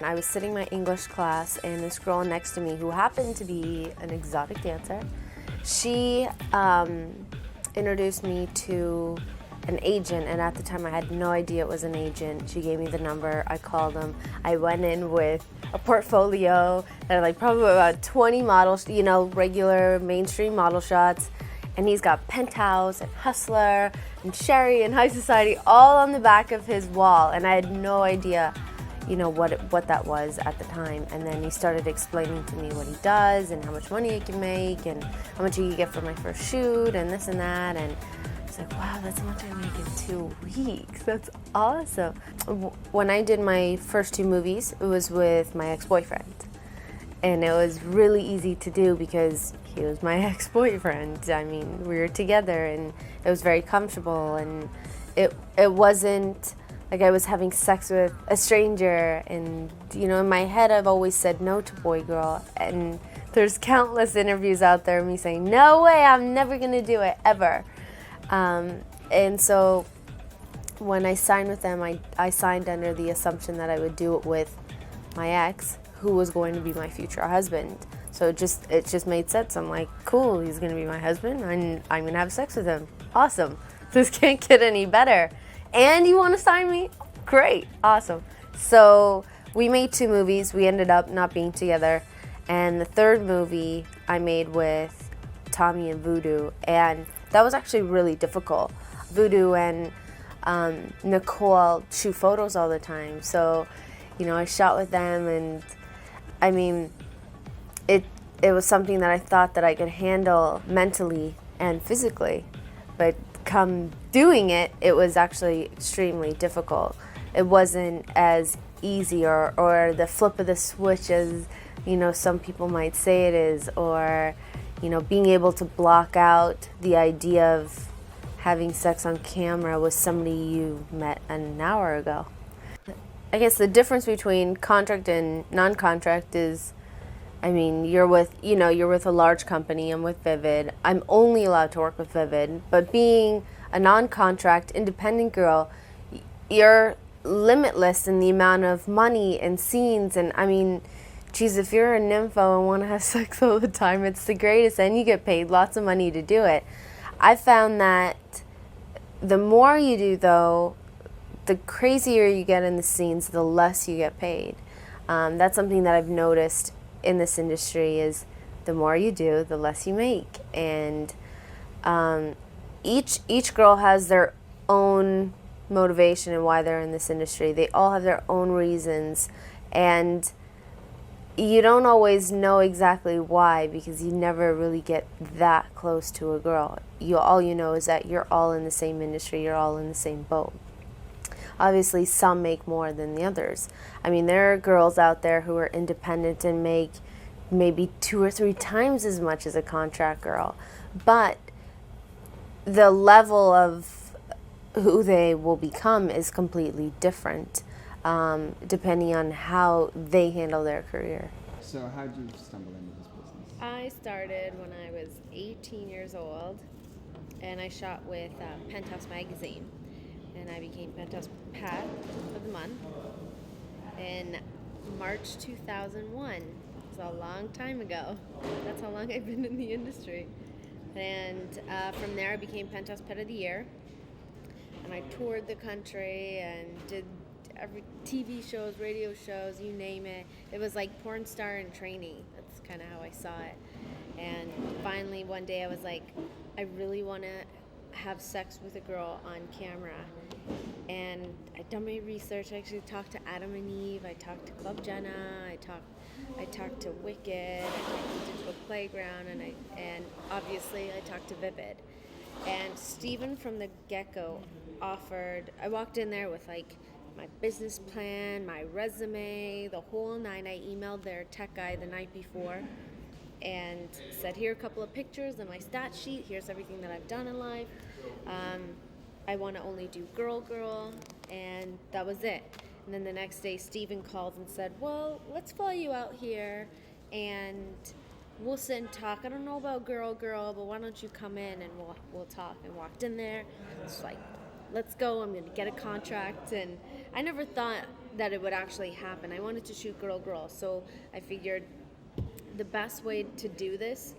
I was sitting in my English class, and this girl next to me, who happened to be an exotic dancer, she introduced me to an agent, and at the time I had no idea it was an agent. She gave me the number, I called him. I went in with a portfolio that had like probably about 20 models, regular mainstream model shots. And he's got Penthouse and Hustler and Sherry and High Society all on the back of his wall. And I had no idea, what that was at the time. And then he started explaining to me what he does and how much money he can make and how much he could get for my first shoot and this and that. And it's like, wow, that's how much I make in 2 weeks. That's awesome. When I did my first 2 movies, it was with my ex-boyfriend. And it was really easy to do because he was my ex-boyfriend. I mean, we were together and it was very comfortable, and it wasn't like I was having sex with a stranger. And, in my head I've always said no to boy girl, and there's countless interviews out there of me saying, no way, I'm never gonna do it, ever. And so when I signed with them, I signed under the assumption that I would do it with my ex, who was going to be my future husband. So it just made sense. I'm like, cool, he's gonna be my husband, and I'm gonna have sex with him. Awesome. This can't get any better. And you wanna sign me? Great, awesome. So we made 2 movies. We ended up not being together. And the 3rd movie I made with Tommy and Voodoo, and that was actually really difficult. Voodoo and Nicole shoot photos all the time. So, I shot with them, and I mean, it was something that I thought that I could handle mentally and physically, but come doing it, it was actually extremely difficult. It wasn't as easy or the flip of the switch as, some people might say it is, or, being able to block out the idea of having sex on camera with somebody you met an hour ago. I guess the difference between contract and non-contract is, you're with a large company. I'm with Vivid. I'm only allowed to work with Vivid. But being a non-contract independent girl, you're limitless in the amount of money and scenes. And geez, if you're a nympho and want to have sex all the time, it's the greatest, and you get paid lots of money to do it. I found that the more you do, though, the crazier you get in the scenes, the less you get paid. That's something that I've noticed in this industry, is the more you do, the less you make. And each girl has their own motivation and why they're in this industry. They all have their own reasons, and you don't always know exactly why, because you never really get that close to a girl. All you know is that you're all in the same industry, you're all in the same boat. Obviously, some make more than the others. There are girls out there who are independent and make maybe 2 or 3 times as much as a contract girl. But the level of who they will become is completely different, depending on how they handle their career. So how did you stumble into this business? I started when I was 18 years old, and I shot with Penthouse magazine. And I became Penthouse Pat of the Month in March 2001. It's a long time ago. That's how long I've been in the industry. And from there, I became Penthouse Pet of the Year. And I toured the country and did every TV shows, radio shows, you name it. It was like porn star in training. That's kind of how I saw it. And finally, one day I was like, I really want to have sex with a girl on camera. And I'd done my research. I actually talked to Adam and Eve. I talked to Club Jenna. I talked to Wicked. I talked to Digital Playground, and obviously I talked to Vivid. And Steven from the get-go offered. I walked in there with like my business plan, my resume, the whole 9. I emailed their tech guy the night before and said, here are a couple of pictures and my stat sheet. Here's everything that I've done in life. I want to only do girl, and that was it. And then the next day, Steven called and said, well, let's fly you out here, and we'll sit and talk. I don't know about girl, but why don't you come in and we'll talk. And walked in there. It's like, let's go. I'm going to get a contract. And I never thought that it would actually happen. I wanted to shoot girl, so I figured the best way to do this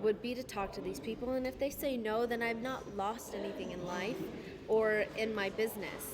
would be to talk to these people, and if they say no, then I've not lost anything in life or in my business.